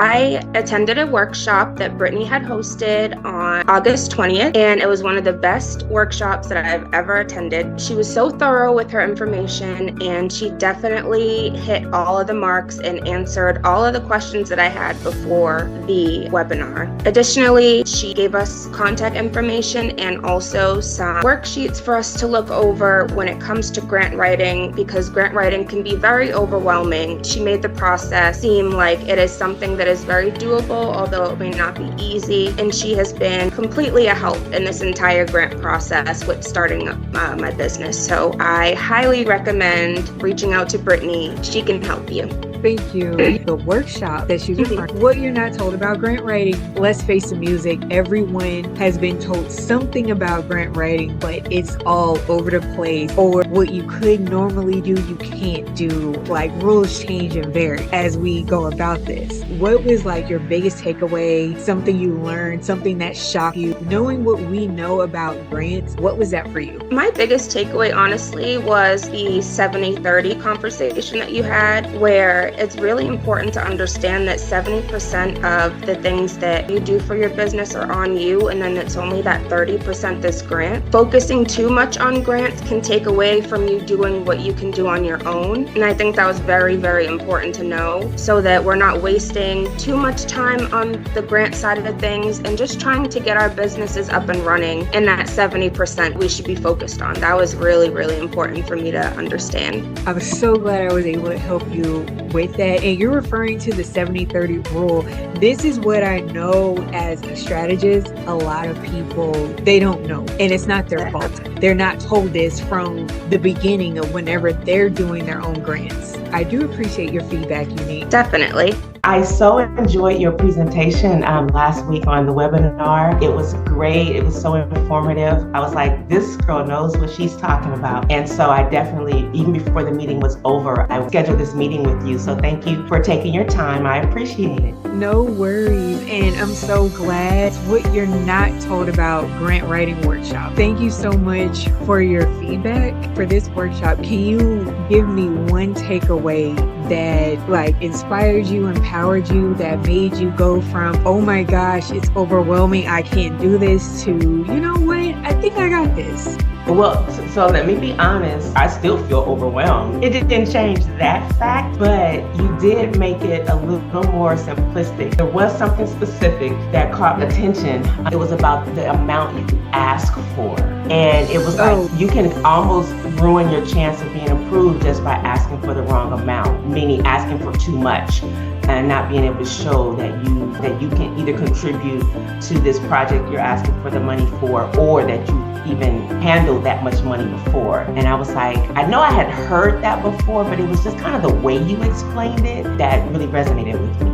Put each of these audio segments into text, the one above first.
I attended a workshop that Brittany had hosted on August 20th, and it was one of the best workshops that I've ever attended. She was so thorough with her information, and she definitely hit all of the marks and answered all of the questions that I had before the webinar. Additionally, she gave us contact information and also some worksheets for us to look over when it comes to grant writing, because grant writing can be very overwhelming. She made the process seem like it is something that is very doable, although it may not be easy. And she has been completely a help in this entire grant process with starting up my business. So I highly recommend reaching out to Brittany. She can help you. Thank you. The workshop that she's referring, what you're not told about grant writing. Let's face the music. Everyone has been told something about grant writing, but it's all over the place. Or what you could normally do, you can't do. Like rules change and vary as we go about this. What was like your biggest takeaway? Something you learned, something that shocked you? Knowing what we know about grants, what was that for you? My biggest takeaway, honestly, was the 70-30 conversation that you had, where it's really important to understand that 70% of the things that you do for your business are on you, and then it's only that 30% this grant. Focusing too much on grants can take away from you doing what you can do on your own. And I think that was very, very important to know, so that we're not wasting too much time on the grant side of the things and just trying to get our businesses up and running. And that 70% we should be focused on. That was really, really important for me to understand. I was so glad I was able to help you with that. And you're referring to the 70-30 rule. This is what I know as a strategist. A lot of people, they don't know, and it's not their fault. They're not told this from the beginning of whenever they're doing their own grants. I do appreciate your feedback, Unique. Definitely. I so enjoyed your presentation last week on the webinar. It was great. It was so informative. I was like, this girl knows what she's talking about. And so I definitely, even before the meeting was over, I scheduled this meeting with you. So thank you for taking your time. I appreciate it. No worries. And I'm so glad what you're not told about grant writing workshop. Thank you so much for your feedback for this workshop. Can you give me one takeaway that like inspired you, empowered you, that made you go from, oh my gosh, it's overwhelming, I can't do this, to, you know what, I think I got this? Well, so let me be honest, I still feel overwhelmed. It didn't change that fact, but you did make it a little more simplistic. There was something specific that caught attention. It was about the amount you ask for. And it was like, you can almost ruin your chance of being approved just by asking for the wrong amount, meaning asking for too much and not being able to show that you can either contribute to this project you're asking for the money for, or that you even handled that much money before. And I was like, I know I had heard that before, but it was just kind of the way you explained it that really resonated with me.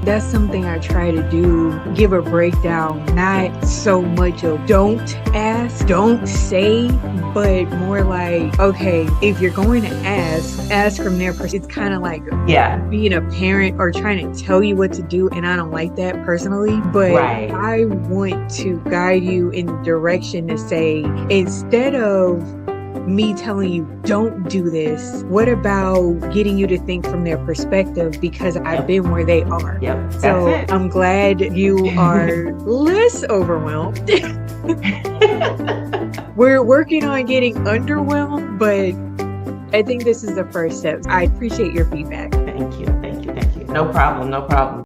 That's something I try to do, give a breakdown, not so much of don't ask, don't say, but more like, okay, if you're going to ask from their perspective. It's kind of like being a parent or trying to tell you what to do, and I don't like that personally, but I want to guide you in the direction to say, instead of me telling you don't do this, what about getting you to think from their perspective, because I've been where they are. So I'm glad you are less overwhelmed. We're working on getting underwhelmed, but I think this is the first step. I appreciate your feedback. Thank you. No problem.